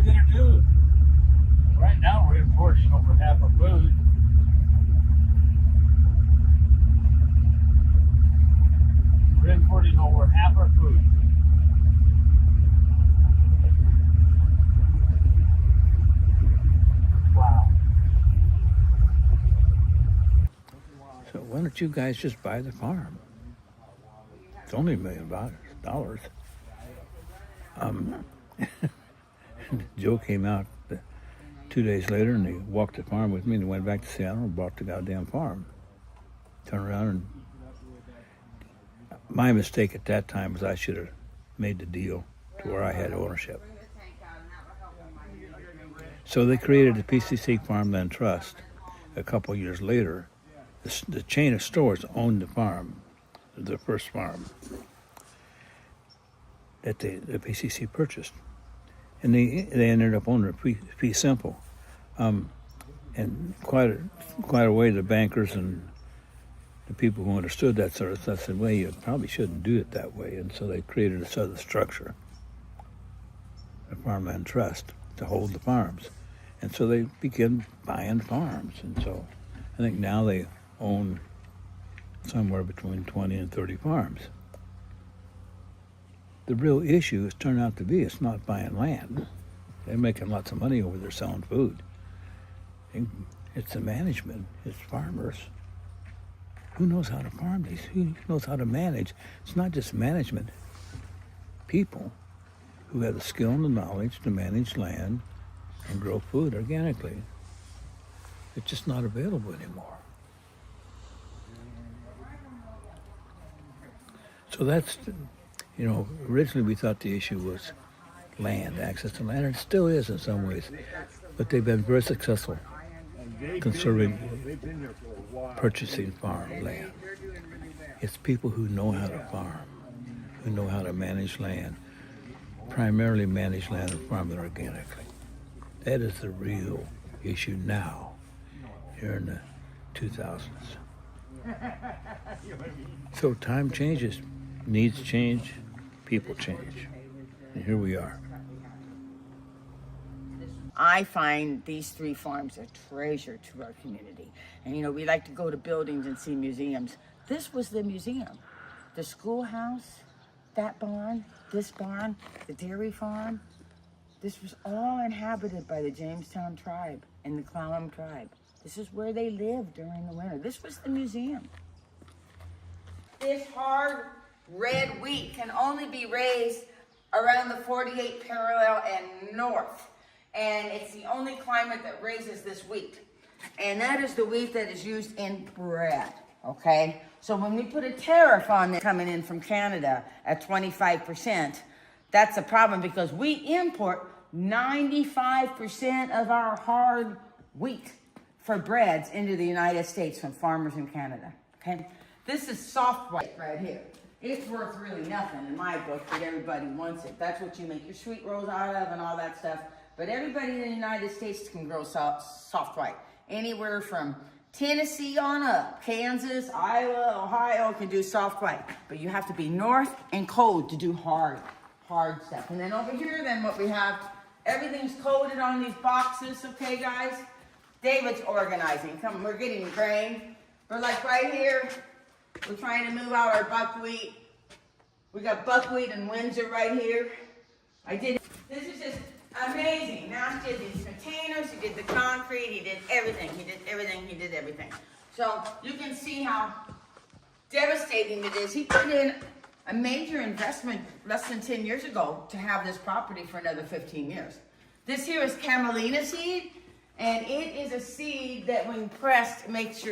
we gonna do? Right now we're importing over half our food. We're importing over half our food. Wow. So why don't you guys just buy the farm? It's only $1 million. Joe came out 2 days later and he walked the farm with me and went back to Seattle and bought the goddamn farm. Turned around and my mistake at that time was I should have made the deal to where I had ownership. So they created the PCC Farmland Trust. A couple of years later, the chain of stores owned the farm, the first farm that the PCC purchased. And they ended up owning it fee simple. And quite a way the bankers and the people who understood that sort of stuff said, well, you probably shouldn't do it that way. And so they created a other structure, a farmland trust, to hold the farms. And so they began buying farms. And so I think now they own somewhere between 20 and 30 farms. The real issue has turned out to be it's not buying land. They're making lots of money over there selling food. It's the management, it's farmers. Who knows how to farm these? Who knows how to manage? It's not just management. People who have the skill and the knowledge to manage land and grow food organically. It's just not available anymore. So that's, originally we thought the issue was land, access to land, and it still is in some ways. But they've been very successful conserving, purchasing farm land. It's people who know how to farm, who know how to manage land, primarily manage land and farm it organically. That is the real issue now, here in the 2000s. So time changes, needs change, people change. And here we are. I find these 3 farms a treasure to our community. And we like to go to buildings and see museums. This was the museum. The schoolhouse, that barn, this barn, the dairy farm. This was all inhabited by the Jamestown tribe and the Clallam tribe. This is where they lived during the winter. This was the museum. This hard red wheat can only be raised around the 48 parallel and north. And it's the only climate that raises this wheat. And that is the wheat that is used in bread, okay? So when we put a tariff on it coming in from Canada at 25%, that's a problem because we import 95% of our hard wheat for breads into the United States from farmers in Canada, okay? This is soft white right here. It's worth really nothing in my book, but everybody wants it. That's what you make your sweet rolls out of and all that stuff. But everybody in the United States can grow soft white. Anywhere from Tennessee on up, Kansas, Iowa, Ohio can do soft white. But you have to be north and cold to do hard stuff. And then over here, then what we have, everything's coated on these boxes, okay, guys? David's organizing. Come, we're getting grain. We're like right here, we're trying to move out our buckwheat. We got buckwheat in Windsor right here. This is just amazing. Nash did these containers, he did the concrete, he did everything. So you can see how devastating it is. He put in a major investment less than 10 years ago to have this property for another 15 years. This here is camelina seed, and it is a seed that when pressed makes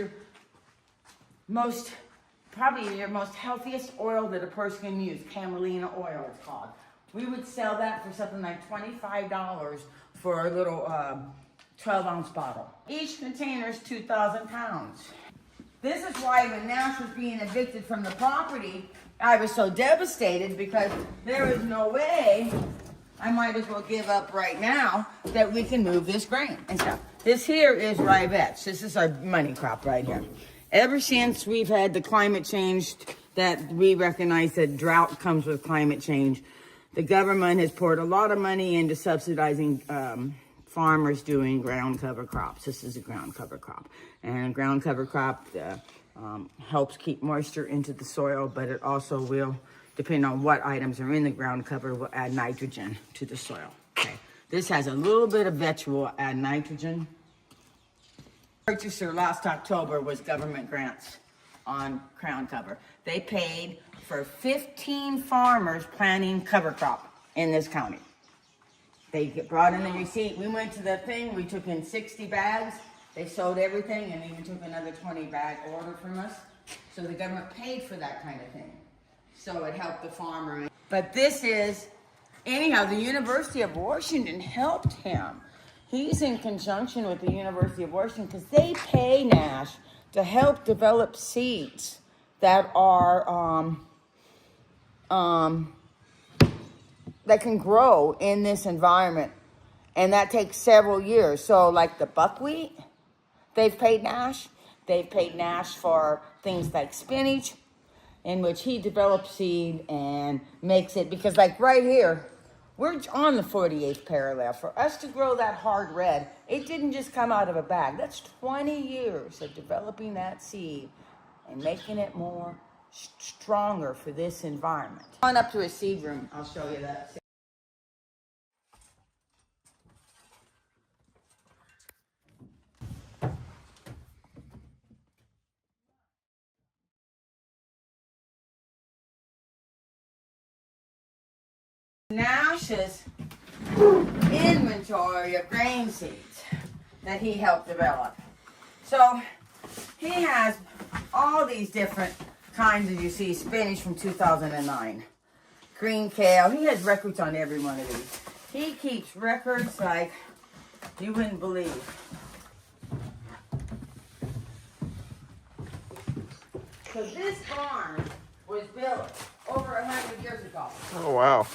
probably your most healthiest oil that a person can use. Camelina oil, it's called. We would sell that for something like $25 for a little 12-ounce bottle. Each container is 2,000 pounds. This is why when Nash was being evicted from the property, I was so devastated because there is no way, I might as well give up right now, that we can move this grain and stuff. This here is rye vetch. This is our money crop right here. Ever since we've had the climate change that we recognize that drought comes with climate change, the government has poured a lot of money into subsidizing farmers doing ground cover crops. This is a ground cover crop. And a ground cover crop helps keep moisture into the soil, but it also will, depending on what items are in the ground cover, will add nitrogen to the soil. Okay. This has a little bit of vetch, will add nitrogen. Purchaser last October was government grants on ground cover. They paid for 15 farmers planting cover crop in this county. They brought in the receipt. We went to the thing, we took in 60 bags. They sold everything and even took another 20 bag order from us. So the government paid for that kind of thing. So it helped the farmer. But this is, anyhow, the University of Washington helped him. He's in conjunction with the University of Washington because they pay Nash to help develop seeds that are that can grow in this environment, and that takes several years. So like the buckwheat, they've paid Nash. They've paid Nash for things like spinach, in which he develops seed and makes it, because like right here, we're on the 48th parallel. For us to grow that hard red, it didn't just come out of a bag. That's 20 years of developing that seed and making it more stronger for this environment. On up to a seed room, I'll show you that. Nash's inventory of grain seeds that he helped develop. So he has all these different kinds of, you see, spinach from 2009, green kale. He has records on every one of these. He keeps records like you wouldn't believe. So this farm was built over 100 years ago. Oh, wow.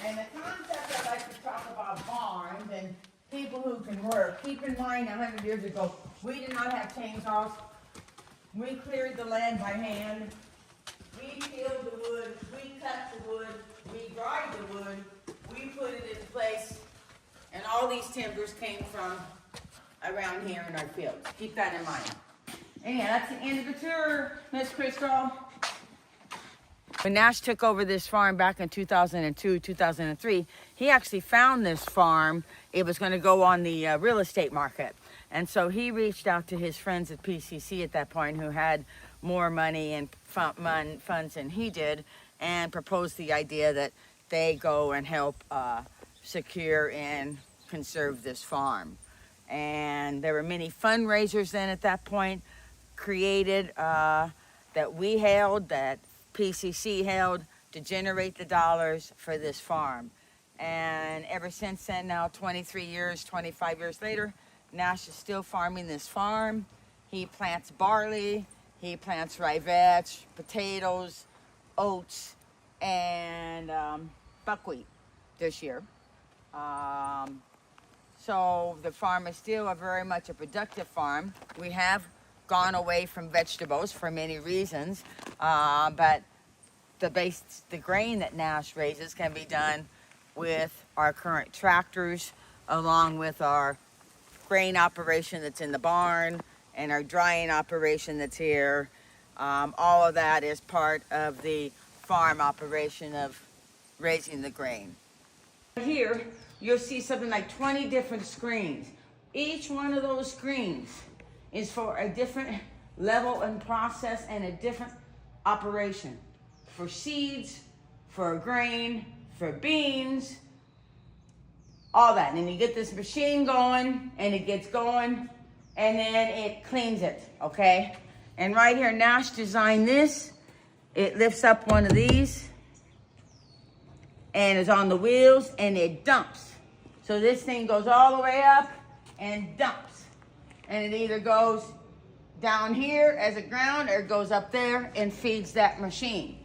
And the concept I like to talk about barns and people who can work, keep in mind 100 years ago, we did not have chainsaws. We cleared the land by hand. We peeled the wood, we cut the wood, we dried the wood, we put it in place, and all these timbers came from around here in our fields. Keep that in mind. Anyhow, that's the end of the tour, Miss Crystal. When Nash took over this farm back in 2002, 2003, he actually found this farm. It was going to go on the real estate market. And so he reached out to his friends at PCC at that point who had more money and funds than he did, and proposed the idea that they go and help secure and conserve this farm. And there were many fundraisers then at that point created that we held, that PCC held, to generate the dollars for this farm. And ever since then, now 23 years, 25 years later, Nash is still farming this farm. He plants barley, he plants rye vetch, potatoes, oats, and buckwheat this year. So the farm is still very much a productive farm. We have gone away from vegetables for many reasons, but the grain that Nash raises can be done with our current tractors, along with our grain operation that's in the barn and our drying operation that's here. All of that is part of the farm operation of raising the grain. Here, you'll see something like 20 different screens. Each one of those screens is for a different level and process and a different operation. For seeds, for grain, for beans, all that. And then you get this machine going, and it gets going, and then it cleans it, okay? And right here, Nash designed this. It lifts up one of these, and it's on the wheels, and it dumps. So this thing goes all the way up and dumps. And it either goes down here as a ground, or it goes up there and feeds that machine.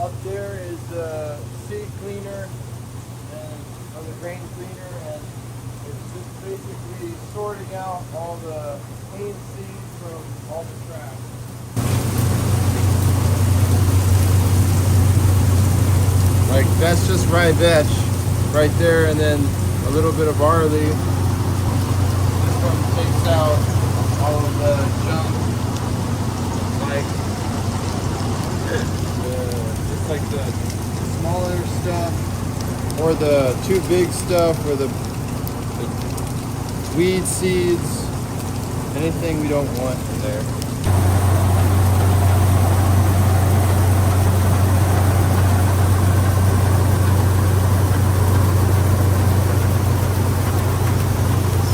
Up there is the seed cleaner or the grain cleaner, and it's just basically sorting out all the clean seeds from all the trash. Like that's just rye vetch right there, and then a little bit of barley. This one takes out all of the junk, like just like the smaller stuff, or the too big stuff, or the weed seeds, anything we don't want in there.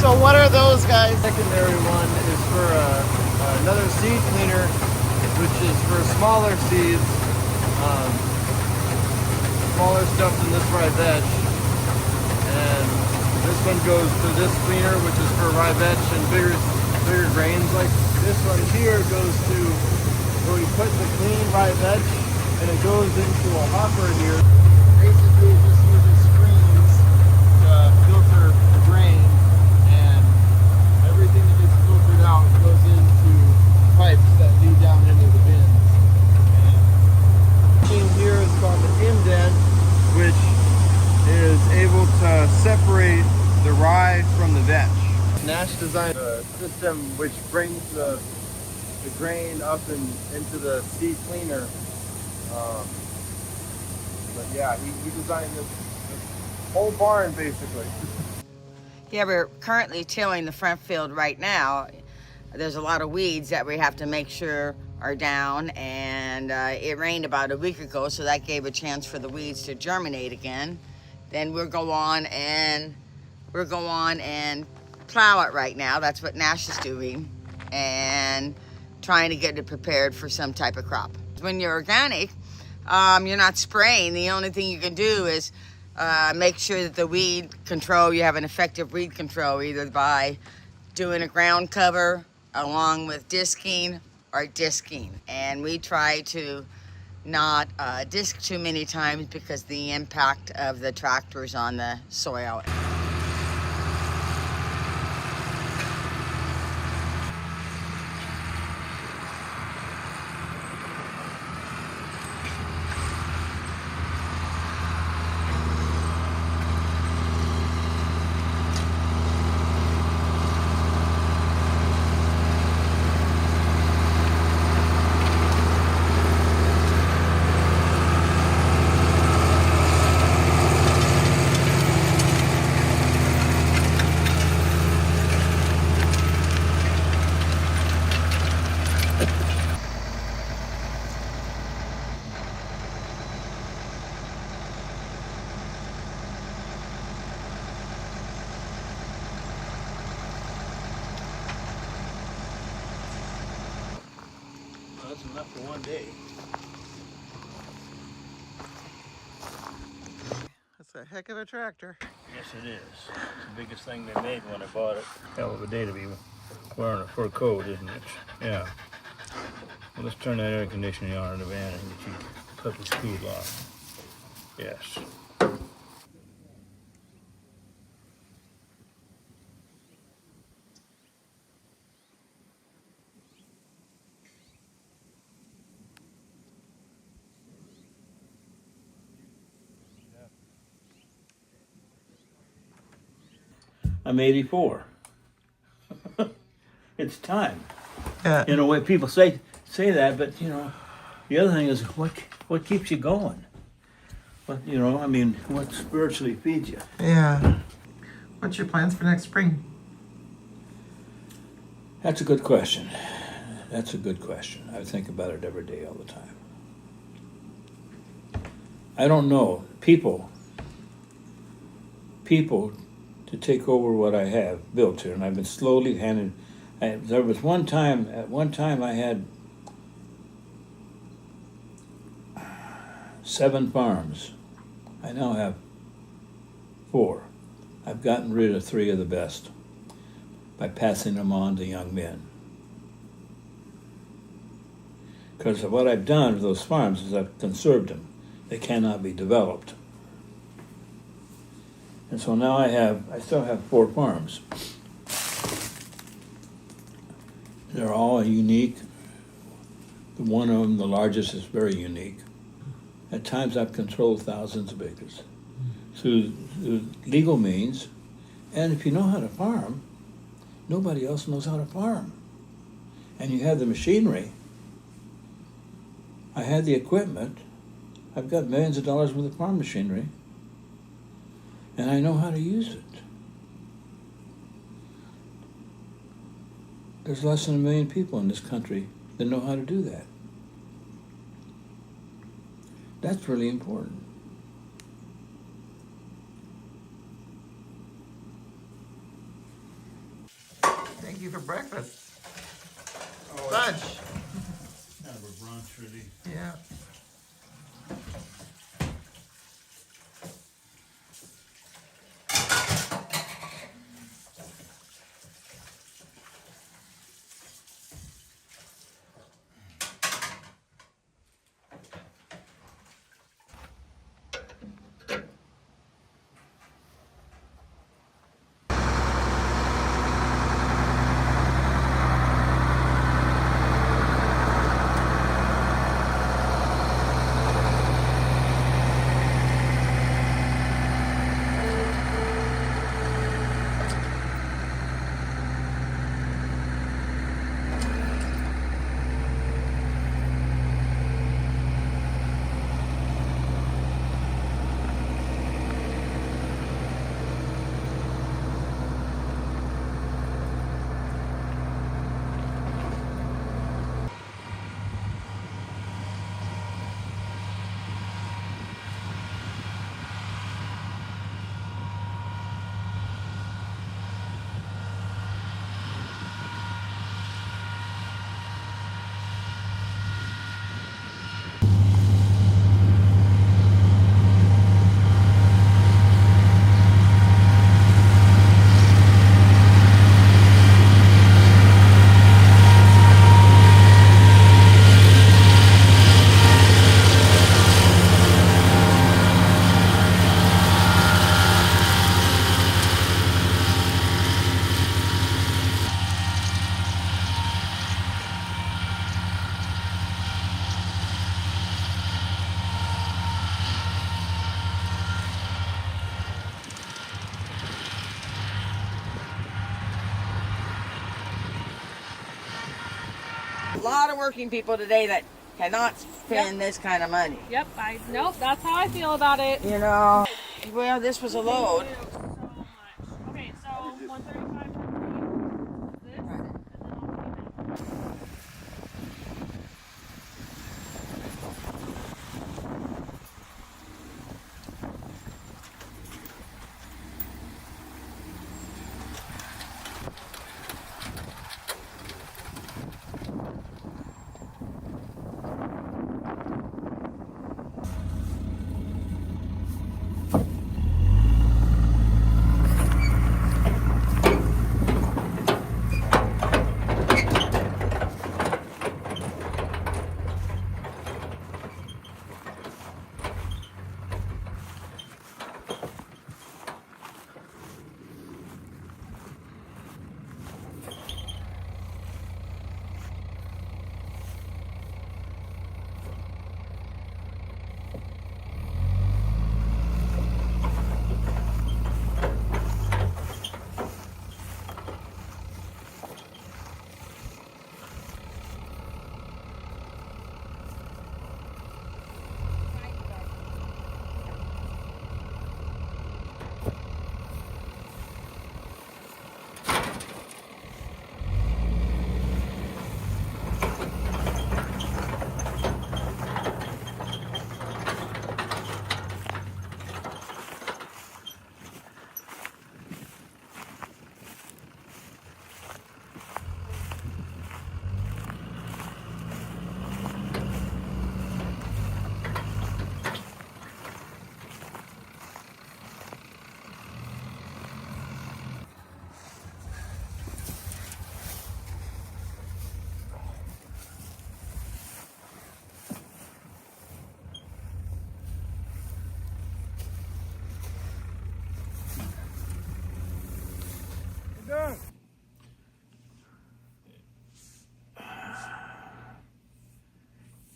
So what are those guys? Secondary one is for another seed cleaner, which is for smaller seeds, smaller stuff than this rye vetch. And this one goes to this cleaner, which is for rye vetch and bigger grains. Like this one here goes to where we put the clean rye vetch, and it goes into a hopper here. Basically, it just uses screens to filter the grain. Everything that gets filtered out goes into pipes that lead down into the bins. And the machine here is called the indent, which is able to separate the rye from the vetch. Nash designed a system which brings the grain up and into the seed cleaner. But yeah, he designed this whole barn basically. Yeah, we're currently tilling the front field right now. There's a lot of weeds that we have to make sure are down, and it rained about a week ago, so that gave a chance for the weeds to germinate again. Then we'll go on and plow it right now. That's what Nash is doing, and trying to get it prepared for some type of crop. When you're organic, you're not spraying. The only thing you can do is make sure that the weed control, you have an effective weed control, either by doing a ground cover along with disking or disking. And we try to not disc too many times because the impact of the tractors on the soil. That's enough for one day. That's a heck of a tractor. Yes, it is. It's the biggest thing they made when I bought it. Hell of a day to be wearing a fur coat, isn't it? Yeah. Well, let's turn that air conditioning on in the van and get you put the cool off. Yes. I'm 84. It's time. Yeah. You know, when people say that, but you know, the other thing is what keeps you going? What, you know, I mean, what spiritually feeds you? Yeah. What's your plans for next spring? That's a good question. That's a good question. I think about it every day, all the time. I don't know. People to take over what I have built here, and I've been slowly handing. There was one time. At one time, I had 7 farms. I now have 4. I've gotten rid of 3 of the best by passing them on to young men. Because what I've done with those farms is I've conserved them. they cannot be developed. And so now I still have 4 farms. They're all unique. One of them, the largest, is very unique. At times I've controlled thousands of acres through legal means. And if you know how to farm, nobody else knows how to farm. And you have the machinery. I had the equipment. I've got millions of dollars worth of farm machinery. And I know how to use it. There's less than 1 million people in this country that know how to do that. That's really important. Thank you for breakfast. Lunch. Kind of a brunch, really. Yeah. A lot of working people today that cannot spend this kind of money. Yep, nope, that's how I feel about it. You know, well, this was a load. So much. Okay, so 135 this, and then I'll pay that.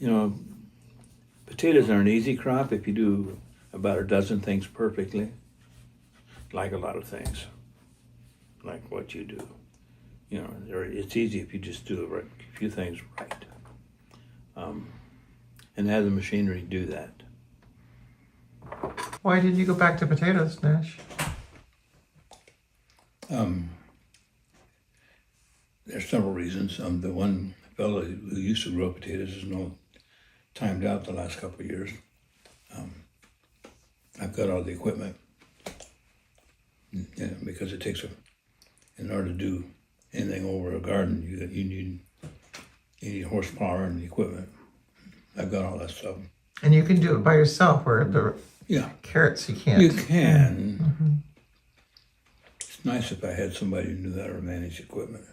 You know, potatoes are an easy crop if you do about a dozen things perfectly, like a lot of things, like what you do. You know, it's easy if you just do a few things right, and have the machinery do that. Why did you go back to potatoes, Nash? There's several reasons. The one fellow who used to grow potatoes is timed out the last couple of years. I've got all the equipment, because it takes in order to do anything over a garden, you need horsepower and equipment. I've got all that stuff. And you can do it by yourself, where the carrots you can't. You can. Mm-hmm. It's nice if I had somebody who knew how to manage equipment,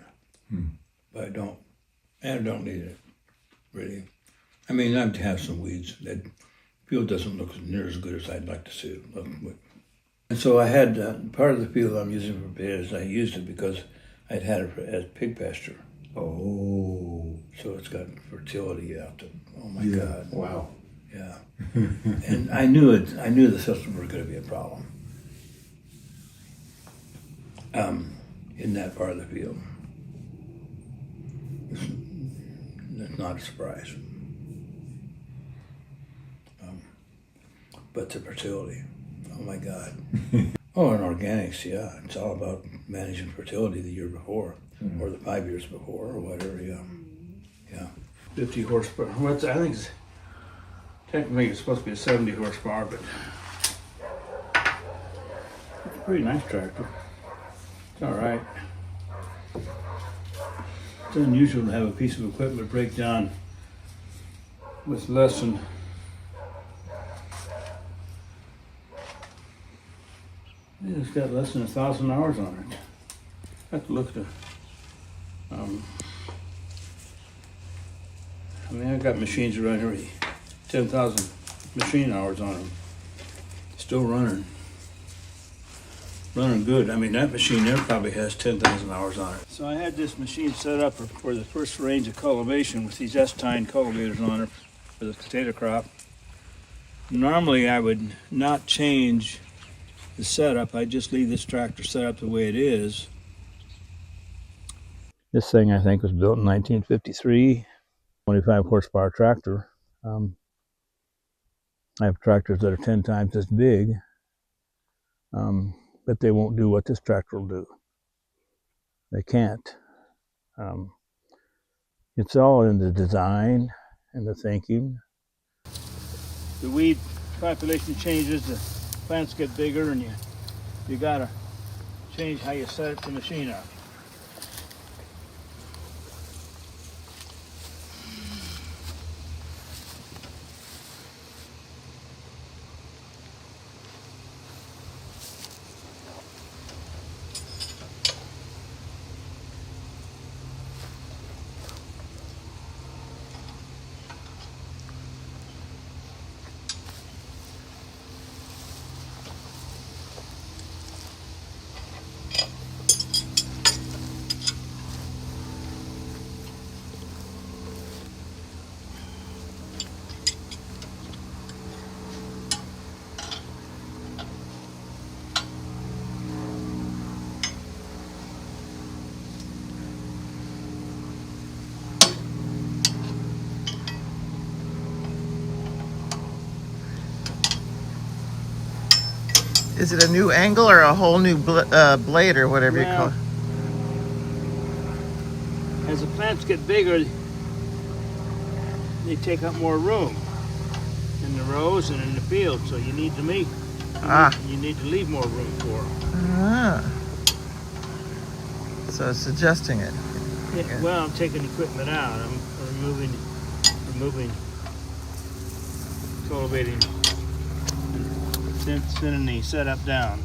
but I don't, and I don't need it, really. I mean, I'd have some weeds. That field doesn't look near as good as I'd like to see it look. And so I had part of the field I'm using for potatoes. I used it because I'd had it as pig pasture. Oh. So it's got fertility out to, oh my God. Wow. Yeah. And I knew the system was going to be a problem in that part of the field. It's not a surprise. But the fertility, oh my God. Oh, and organics, yeah. It's all about managing fertility the year before, or the 5 years before, or whatever, yeah. 50 horsepower. Well, I think technically it's supposed to be a 70 horsepower, but it's a pretty nice tractor. It's all right. It's unusual to have a piece of equipment break down with less than it's got less than 1,000 hours on it. I have to look at I mean, I've got machines around here with 10,000 machine hours on them. Still running good. I mean, that machine there probably has 10,000 hours on it. So I had this machine set up for the first range of cultivation with these S-tine cultivators on it for the potato crop. Normally, I would not change the setup. I just leave this tractor set up the way it is. This thing, I think, was built in 1953. 25 horsepower tractor. I have tractors that are 10 times as big, but they won't do what this tractor will do. They can't. It's all in the design and the thinking. The weed population changes, the plants get bigger, and you gotta change how you set the machine up. Is it a new angle or a whole new blade or whatever you call it? As the plants get bigger, they take up more room in the rows and in the field, so you need to you need to leave more room for them. So it's adjusting it. Yeah, well, I'm taking equipment out. I'm removing, cultivating, and sending the setup down.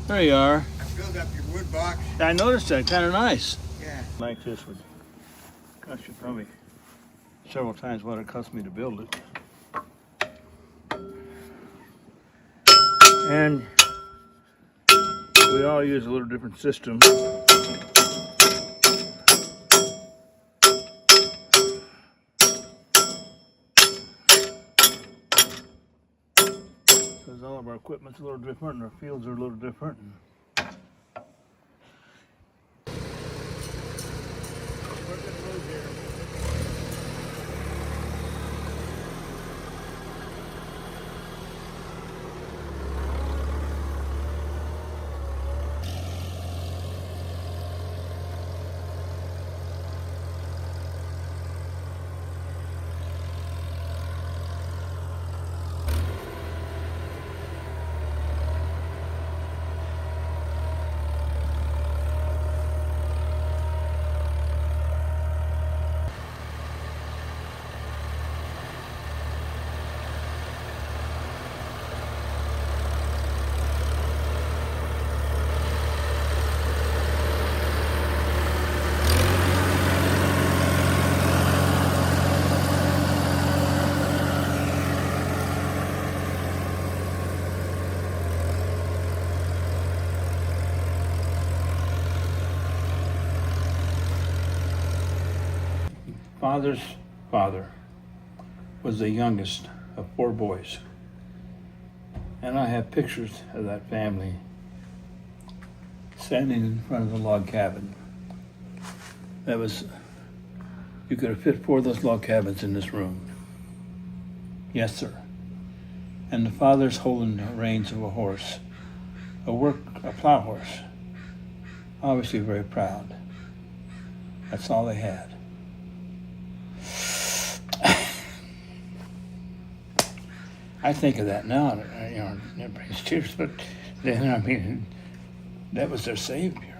There you are. I filled up your wood box. I noticed that. Kind of nice. Yeah. Like this would cost you probably several times what it cost me to build it. And we all use a little different system. all of our equipment's a little different, and our fields are a little different. Father's father was the youngest of 4 boys. And I have pictures of that family standing in front of the log cabin. You could have fit 4 of those log cabins in this room. Yes, sir. And the father's holding the reins of a horse, a plow horse. Obviously very proud. That's all they had. I think of that now, and it brings tears, but then, I mean, that was their savior,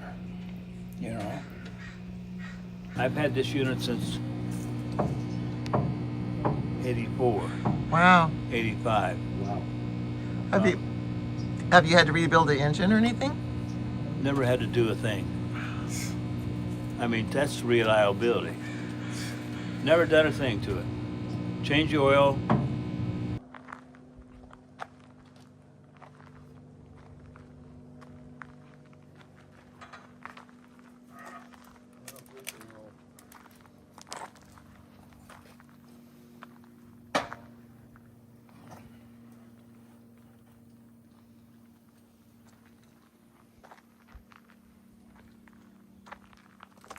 I've had this unit since 84, Wow. 85. Wow. Have you had to rebuild the engine or anything? Never had to do a thing. I mean, that's reliability. Never done a thing to it. Change the oil.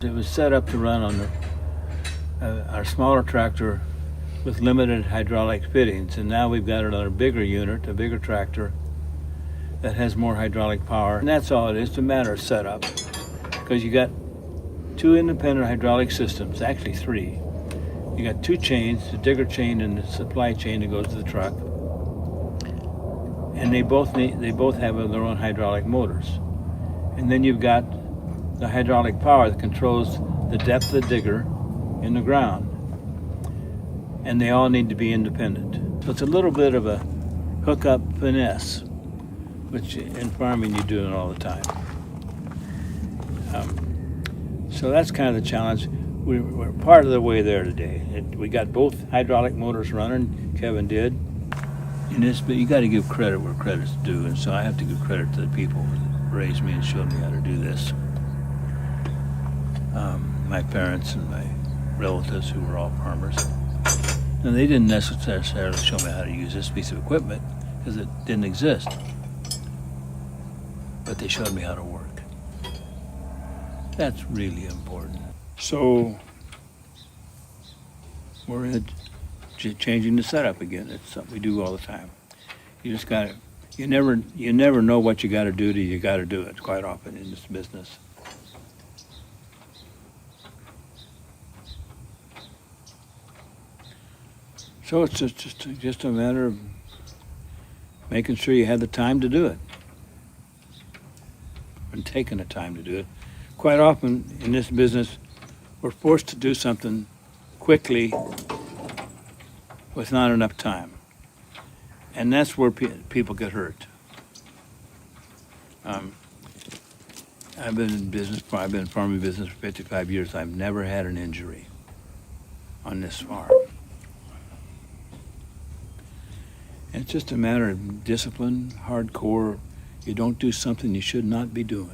It was set up to run on our smaller tractor with limited hydraulic fittings, and now we've got another bigger unit, a bigger tractor that has more hydraulic power. And that's all it is, it's a matter of setup, because you got 2 independent hydraulic systems, actually 3. You got 2 chains, the digger chain and the supply chain that goes to the truck, and they both have their own hydraulic motors. And then you've got the hydraulic power that controls the depth of the digger in the ground. And they all need to be independent. So it's a little bit of a hookup finesse, which in farming you do it all the time. So that's kind of the challenge. We're part of the way there today. We got both hydraulic motors running, Kevin did. But you got to give credit where credit's due, and so I have to give credit to the people that raised me and showed me how to do this. My parents and my relatives who were all farmers. And they didn't necessarily show me how to use this piece of equipment because it didn't exist. But they showed me how to work. That's really important. So we're changing the setup again. It's something we do all the time. You just got to, you never know what you got to do till you got to do it quite often in this business. So it's just a matter of making sure you have the time to do it and taking the time to do it. Quite often in this business, we're forced to do something quickly with not enough time. And that's where people get hurt. I've been in farming business for 55 years. I've never had an injury on this farm. It's just a matter of discipline, hardcore. You don't do something you should not be doing.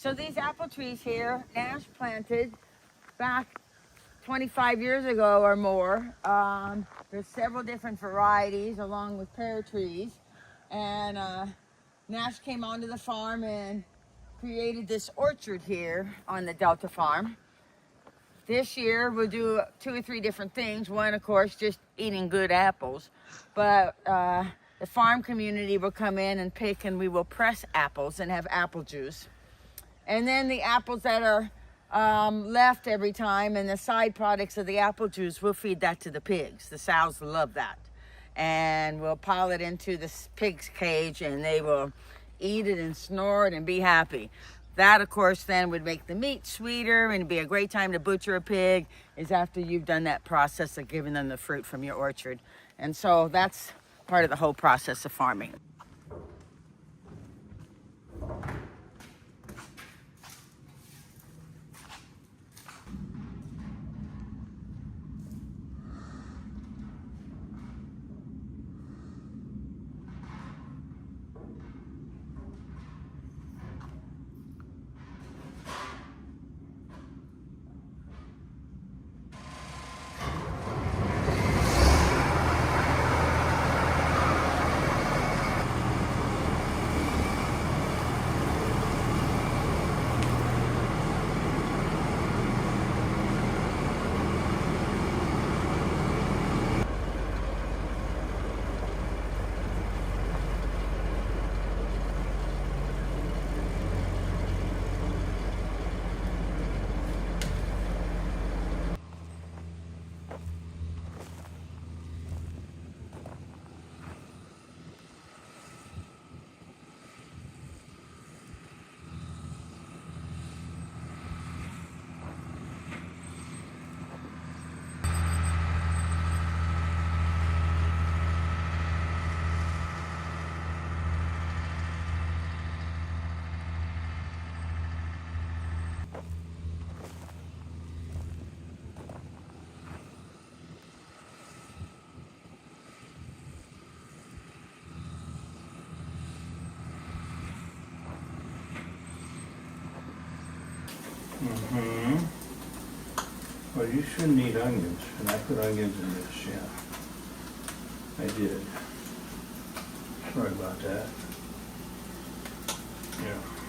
So these apple trees here, Nash planted back 25 years ago or more. There's several different varieties along with pear trees. And Nash came onto the farm and created this orchard here on the Delta farm. This year we'll do 2 or 3 different things. One, of course, just eating good apples. But the farm community will come in and pick, and we will press apples and have apple juice. And then the apples that are left every time and the side products of the apple juice, we'll feed that to the pigs. The sows love that. And we'll pile it into the pig's cage, and they will eat it and snort and be happy. That, of course, then would make the meat sweeter, and it'd be a great time to butcher a pig is after you've done that process of giving them the fruit from your orchard. And so that's part of the whole process of farming. Well, you shouldn't eat onions, and I put onions in this, yeah. I did. Sorry about that. Yeah.